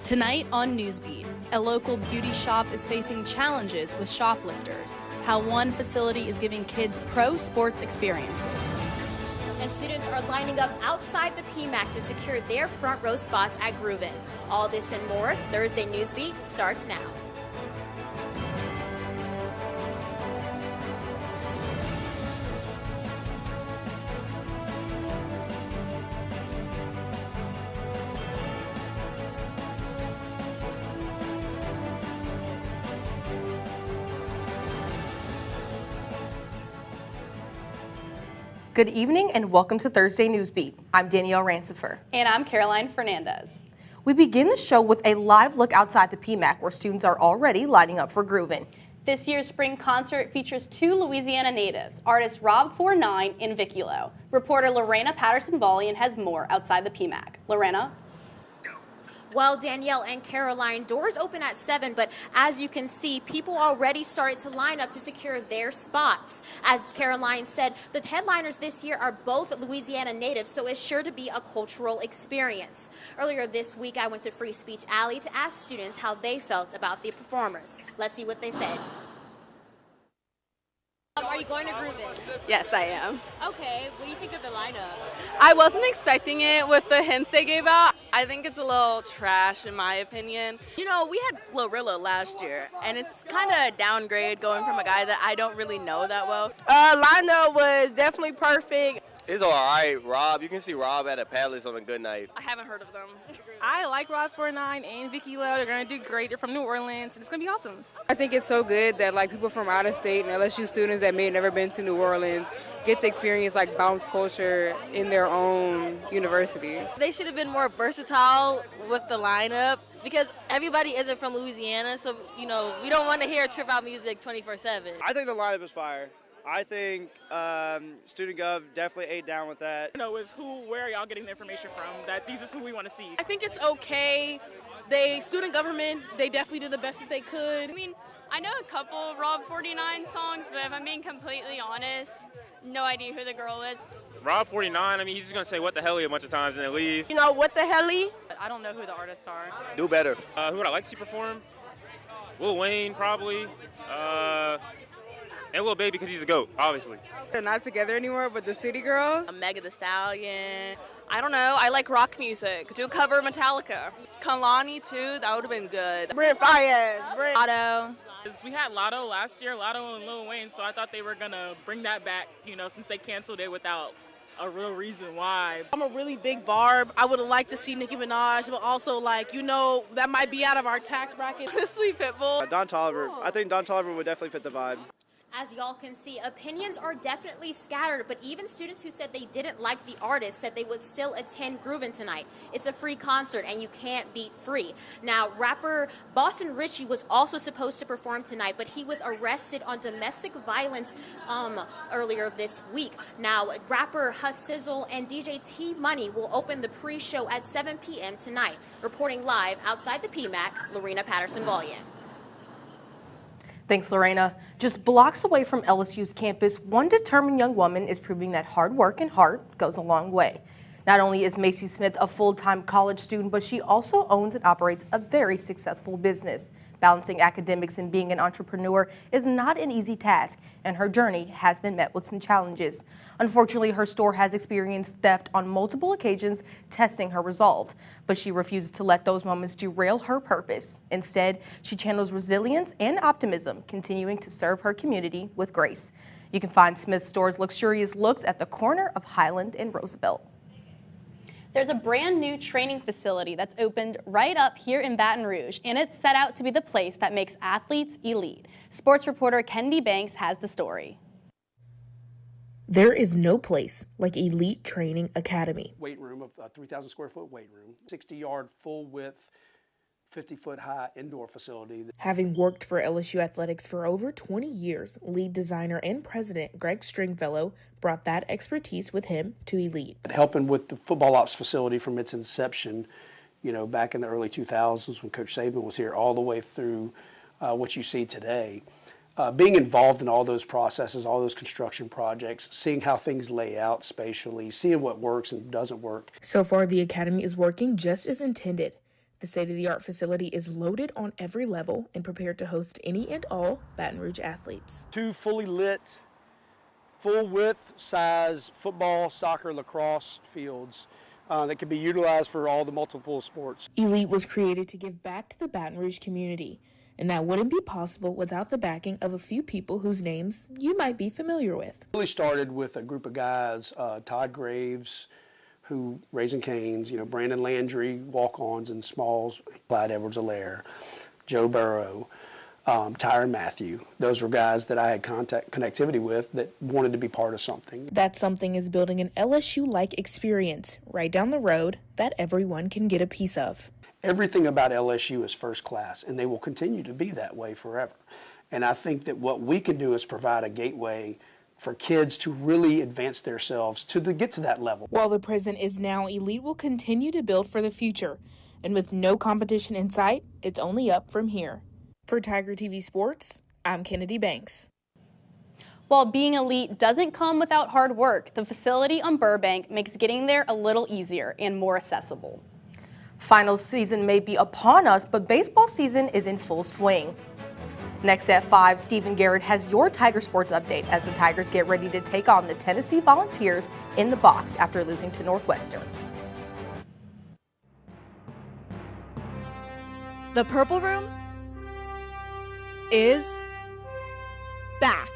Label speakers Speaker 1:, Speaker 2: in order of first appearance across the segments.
Speaker 1: Tonight on Newsbeat, a local beauty shop is facing challenges with shoplifters, how one facility is giving kids pro sports experiences.
Speaker 2: And students are lining up outside the PMAC to secure their front row spots at Groovin. All this and more, Thursday Newsbeat starts now.
Speaker 3: Good evening and welcome to Thursday Newsbeat. I'm Danielle Rancifer.
Speaker 4: And I'm Caroline Fernandez.
Speaker 3: We begin the show with a live look outside the PMAC where students are already lining up for Groovin.
Speaker 4: This year's spring concert features two Louisiana natives, artists Rob49 and Vicky Lowe. Reporter Lorena Patterson-Vollian has more outside the PMAC. Lorena?
Speaker 2: Well, Danielle and Caroline, doors open at 7, but as you can see, people already started to line up to secure their spots. As Caroline said, the headliners this year are both Louisiana natives, so it's sure to be a cultural experience. Earlier this week, I went to Free Speech Alley to ask students how they felt about the performers. Let's see what they said. Are you going to Groovin?
Speaker 5: Yes, I am.
Speaker 2: Okay, what do you think of the lineup?
Speaker 5: I wasn't expecting it with the hints they gave out. I think it's a little trash in my opinion. You know, we had Glorilla last year, and it's kind of a downgrade going from a guy that I don't really know that well.
Speaker 6: Lineup was definitely perfect.
Speaker 7: It's all right, Rob. You can see Rob at a Palace on a good night.
Speaker 5: I haven't heard of them.
Speaker 6: I like Rob49 and Vicky Lowe. They're going to do great. They're from New Orleans, and it's going to be awesome.
Speaker 8: I think it's so good that like people from out of state and LSU students that may have never been to New Orleans get to experience like bounce culture in their own university.
Speaker 5: They should have been more versatile with the lineup because everybody isn't from Louisiana, so, you know, we don't want to hear trip out music 24/7.
Speaker 9: I think the lineup is fire. I think Student Gov definitely ate down with that.
Speaker 10: You know, is where are y'all getting the information from that these is who we want to see?
Speaker 11: I think it's okay. Student government, they definitely did the best that they could.
Speaker 12: I mean, I know a couple Rob49 songs, but if I'm being completely honest, no idea who the girl is.
Speaker 13: Rob49, I mean, he's just going to say what the hell a bunch of times and then leave.
Speaker 6: You know, what the hell-y?
Speaker 4: I don't know who the artists are.
Speaker 7: Do better.
Speaker 13: Who would I like to see perform? Lil Wayne, probably. And Lil Baby, because he's a GOAT, obviously.
Speaker 8: They're not together anymore, but the City Girls.
Speaker 5: Megan Thee Stallion.
Speaker 4: I don't know. I like rock music. Do a cover of Metallica.
Speaker 5: Kalani, too. That would have been good.
Speaker 6: Brent Fayez.
Speaker 4: Otto.
Speaker 10: We had Lotto last year, Lotto and Lil Wayne, so I thought they were going to bring that back, you know, since they canceled it without a real reason why.
Speaker 11: I'm a really big Barb. I would have liked to see Nicki Minaj, but also, like, you know, that might be out of our tax bracket.
Speaker 4: Honestly, Pitbull.
Speaker 9: Don Toliver. I think Don Toliver would definitely fit the vibe.
Speaker 2: As y'all can see, opinions are definitely scattered, but even students who said they didn't like the artist said they would still attend Groovin tonight. It's a free concert, and you can't beat free. Now, rapper Boston Richie was also supposed to perform tonight, but he was arrested on domestic violence earlier this week. Now, rapper Huss Sizzle and DJ T Money will open the pre-show at 7 p.m. tonight. Reporting live outside the PMAC, Lorena Patterson-Vollian.
Speaker 3: Thanks, Lorena. Just blocks away from LSU's campus, one determined young woman is proving that hard work and heart goes a long way. Not only is Macy Smith a full-time college student, but she also owns and operates a very successful business. Balancing academics and being an entrepreneur is not an easy task, and her journey has been met with some challenges. Unfortunately, her store has experienced theft on multiple occasions, testing her resolve. But she refuses to let those moments derail her purpose. Instead, she channels resilience and optimism, continuing to serve her community with grace. You can find Smith's store's luxurious looks at the corner of Highland and Roosevelt.
Speaker 4: There's a brand new training facility that's opened right up here in Baton Rouge, and it's set out to be the place that makes athletes elite. Sports reporter Kennedy Banks has the story.
Speaker 14: There is no place like Elite Training Academy.
Speaker 15: Weight room of a 3,000 square foot weight room, 60-yard full width, 50-foot high indoor facility.
Speaker 14: Having worked for LSU Athletics for over 20 years, lead designer and president Greg Stringfellow brought that expertise with him to Elite.
Speaker 15: Helping with the football ops facility from its inception, you know, back in the early 2000s when Coach Saban was here, all the way through what you see today. Being involved in all those processes, all those construction projects, seeing how things lay out spatially, seeing what works and doesn't work.
Speaker 14: So far, the academy is working just as intended. The state-of-the-art facility is loaded on every level and prepared to host any and all Baton Rouge athletes.
Speaker 15: 2 fully lit, full-width size football, soccer, lacrosse fields that can be utilized for all the multiple sports.
Speaker 14: Elite was created to give back to the Baton Rouge community, and that wouldn't be possible without the backing of a few people whose names you might be familiar with.
Speaker 15: It really started with a group of guys, Todd Graves, who Raising Cane's, Brandon Landry, walk-ons and smalls, Clyde Edwards-Alaire, Joe Burrow, Tyron Matthew. Those were guys that I had connectivity with that wanted to be part of something.
Speaker 14: That something is building an LSU-like experience right down the road that everyone can get a piece of.
Speaker 15: Everything about LSU is first class, and they will continue to be that way forever. And I think that what we can do is provide a gateway for kids to really advance themselves to get to that level.
Speaker 14: While the present is now, Elite will continue to build for the future. And with no competition in sight, it's only up from here. For Tiger TV Sports, I'm Kennedy Banks.
Speaker 4: While being elite doesn't come without hard work, the facility on Burbank makes getting there a little easier and more accessible.
Speaker 3: Final season may be upon us, but baseball season is in full swing. Next at 5, Stephen Garrett has your Tiger Sports update as the Tigers get ready to take on the Tennessee Volunteers in the box after losing to Northwestern.
Speaker 16: The Purple Room is back.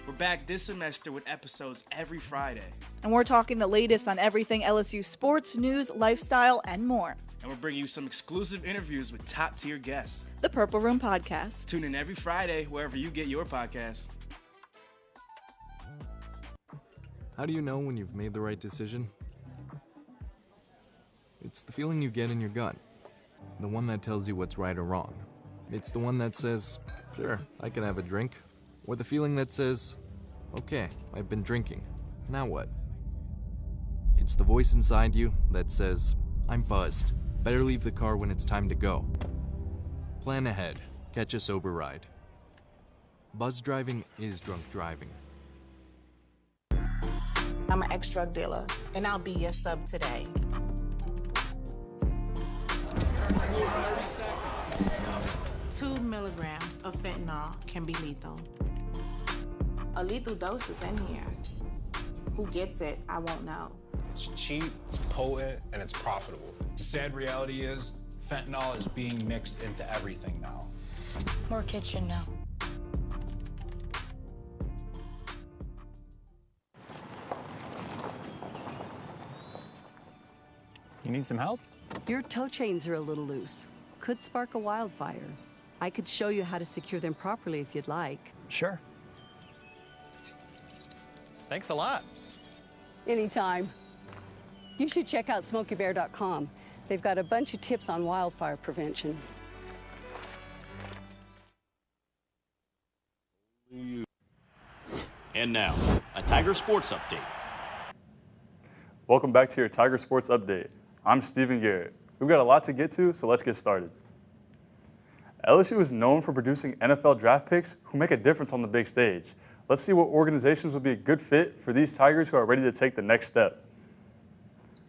Speaker 17: We're back this semester with episodes every Friday.
Speaker 16: And we're talking the latest on everything LSU sports, news, lifestyle, and more.
Speaker 17: And we're bringing you some exclusive interviews with top-tier guests.
Speaker 16: The Purple Room Podcast.
Speaker 17: Tune in every Friday wherever you get your podcasts.
Speaker 18: How do you know when you've made the right decision? It's the feeling you get in your gut. The one that tells you what's right or wrong. It's the one that says, sure, I can have a drink. Or the feeling that says, okay, I've been drinking. Now what? It's the voice inside you that says, I'm buzzed. Better leave the car when it's time to go. Plan ahead. Catch a sober ride. Buzz driving is drunk driving.
Speaker 19: I'm an ex-drug dealer, and I'll be your sub today. Two milligrams of fentanyl can be lethal. A lethal dose is in here. Who gets it, I won't know.
Speaker 20: It's cheap, it's potent, and it's profitable.
Speaker 21: The sad reality is, fentanyl is being mixed into everything now.
Speaker 22: More kids should know.
Speaker 23: You need some help?
Speaker 24: Your tow chains are a little loose. Could spark a wildfire. I could show you how to secure them properly if you'd like.
Speaker 23: Sure. Thanks a lot.
Speaker 24: Anytime. You should check out SmokeyBear.com. They've got a bunch of tips on wildfire prevention.
Speaker 25: And now, a Tiger Sports Update.
Speaker 26: Welcome back to your Tiger Sports Update. I'm Stephen Garrett. We've got a lot to get to, so let's get started. LSU is known for producing NFL draft picks who make a difference on the big stage. Let's see what organizations will be a good fit for these Tigers who are ready to take the next step.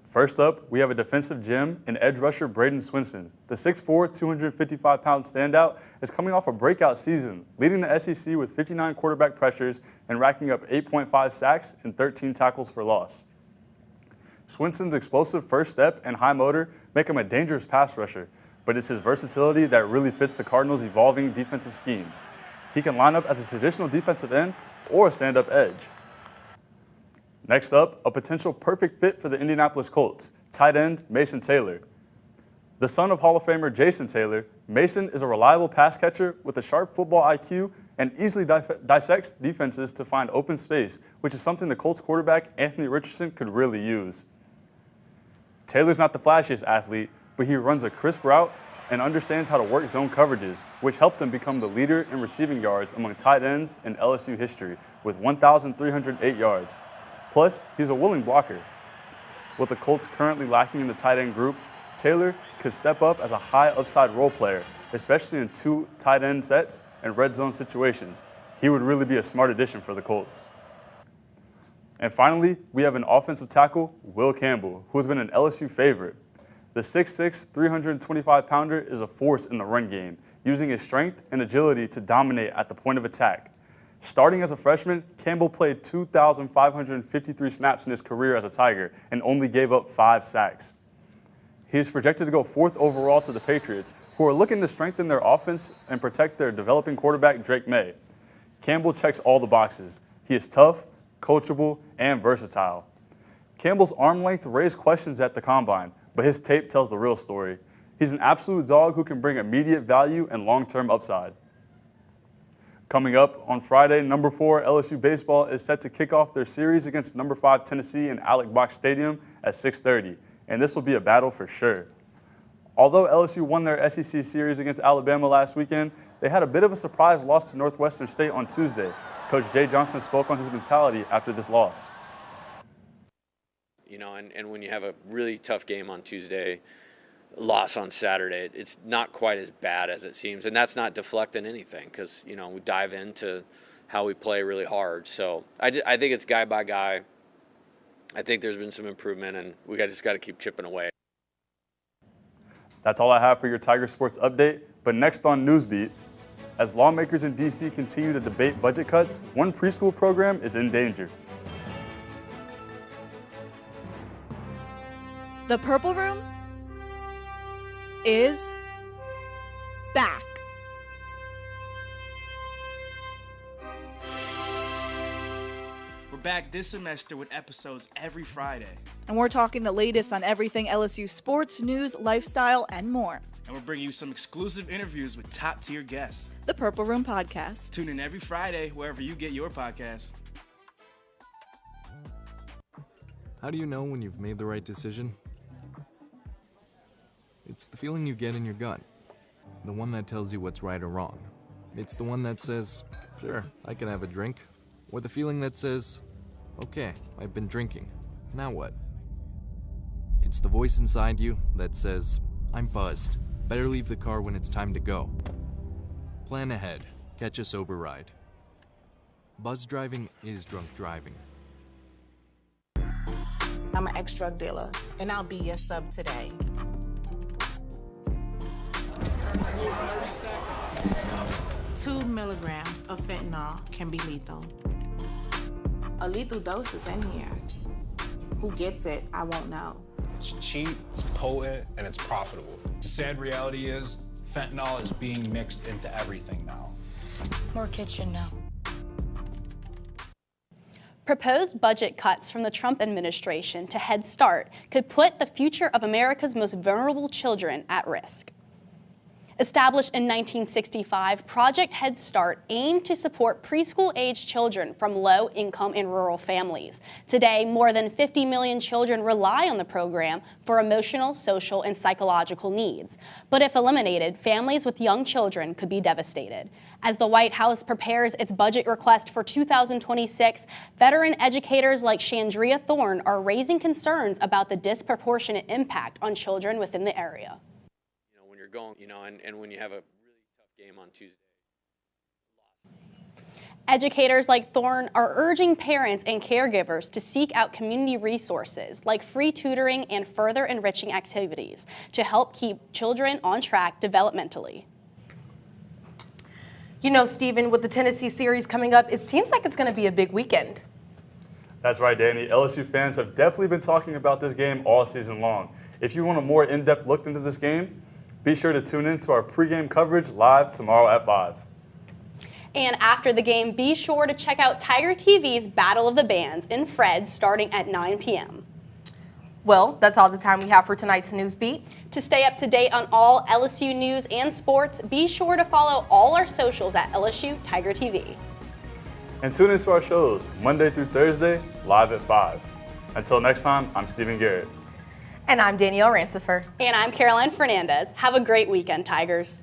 Speaker 26: First up, we have a defensive gem in edge rusher Braden Swinson. The 6'4", 255-pound standout is coming off a breakout season, leading the SEC with 59 quarterback pressures and racking up 8.5 sacks and 13 tackles for loss. Swinson's explosive first step and high motor make him a dangerous pass rusher, but it's his versatility that really fits the Cardinals' evolving defensive scheme. He can line up as a traditional defensive end or a stand-up edge. Next up, a potential perfect fit for the Indianapolis Colts, tight end Mason Taylor. The son of Hall of Famer Jason Taylor, Mason is a reliable pass catcher with a sharp football IQ and easily dissects defenses to find open space, which is something the Colts quarterback Anthony Richardson could really use. Taylor's not the flashiest athlete, but he runs a crisp route and understands how to work zone coverages, which helped him become the leader in receiving yards among tight ends in LSU history with 1,308 yards. Plus, he's a willing blocker. With the Colts currently lacking in the tight end group, Taylor could step up as a high upside role player, especially in 2 tight end sets and red zone situations. He would really be a smart addition for the Colts. And finally, we have an offensive tackle, Will Campbell, who has been an LSU favorite. The 6'6", 325-pounder is a force in the run game, using his strength and agility to dominate at the point of attack. Starting as a freshman, Campbell played 2,553 snaps in his career as a Tiger and only gave up 5 sacks. He is projected to go 4th overall to the Patriots, who are looking to strengthen their offense and protect their developing quarterback, Drake May. Campbell checks all the boxes. He is tough, coachable, and versatile. Campbell's arm length raised questions at the combine, but his tape tells the real story. He's an absolute dog who can bring immediate value and long-term upside. Coming up on Friday, number 4 LSU baseball is set to kick off their series against number 5 Tennessee in Alex Box Stadium at 6:30, and this will be a battle for sure. Although LSU won their SEC series against Alabama last weekend, they had a bit of a surprise loss to Northwestern State on Tuesday. Coach Jay Johnson spoke on his mentality after this loss.
Speaker 1: You know, and when you have a really tough game on Tuesday, loss on Saturday, it's not quite as bad as it seems. And that's not deflecting anything because, you know, we dive into how we play really hard. So I think it's guy by guy. I think there's been some improvement, and we just got to keep chipping away.
Speaker 26: That's all I have for your Tiger Sports update. But next on Newsbeat, as lawmakers in D.C. continue to debate budget cuts, one preschool program is in danger.
Speaker 16: The Purple Room is back.
Speaker 17: We're back this semester with episodes every Friday.
Speaker 16: And we're talking the latest on everything LSU sports, news, lifestyle, and more.
Speaker 17: And we're bringing you some exclusive interviews with top-tier guests.
Speaker 16: The Purple Room Podcast.
Speaker 17: Tune in every Friday wherever you get your podcasts.
Speaker 18: How do you know when you've made the right decision? It's the feeling you get in your gut. The one that tells you what's right or wrong. It's the one that says, sure, I can have a drink. Or the feeling that says, okay, I've been drinking. Now what? It's the voice inside you that says, I'm buzzed. Better leave the car when it's time to go. Plan ahead. Catch a sober ride. Buzz driving is drunk driving.
Speaker 19: I'm an ex-drug dealer, and I'll be your sub today. Two milligrams of fentanyl can be lethal. A lethal dose is in here. Who gets it, I won't know.
Speaker 20: It's cheap, it's potent, and it's profitable.
Speaker 21: The sad reality is fentanyl is being mixed into everything now.
Speaker 22: More kids should know.
Speaker 4: Proposed budget cuts from the Trump administration to Head Start could put the future of America's most vulnerable children at risk. Established in 1965, Project Head Start aimed to support preschool-age children from low-income and rural families. Today, more than 50 million children rely on the program for emotional, social, and psychological needs. But if eliminated, families with young children could be devastated. As the White House prepares its budget request for 2026, veteran educators like Chandria Thorne are raising concerns about the disproportionate impact on children within the area.
Speaker 1: Going, you know, and when you have a really tough game on Tuesday.
Speaker 4: Educators like Thorne are urging parents and caregivers to seek out community resources like free tutoring and further enriching activities to help keep children on track developmentally.
Speaker 3: You know, Stephen, with the Tennessee series coming up, it seems like it's going to be a big weekend.
Speaker 26: That's right, Danny. LSU fans have definitely been talking about this game all season long. If you want a more in-depth look into this game, be sure to tune in to our pregame coverage live tomorrow at 5.
Speaker 4: And after the game, be sure to check out Tiger TV's Battle of the Bands in Fred starting at 9 p.m.
Speaker 3: Well, that's all the time we have for tonight's Newsbeat.
Speaker 4: To stay up to date on all LSU news and sports, be sure to follow all our socials at LSU Tiger TV.
Speaker 26: And tune into our shows Monday through Thursday, live at 5. Until next time, I'm Stephen Garrett.
Speaker 3: And I'm Danielle Rancifer.
Speaker 4: And I'm Caroline Fernandez. Have a great weekend, Tigers.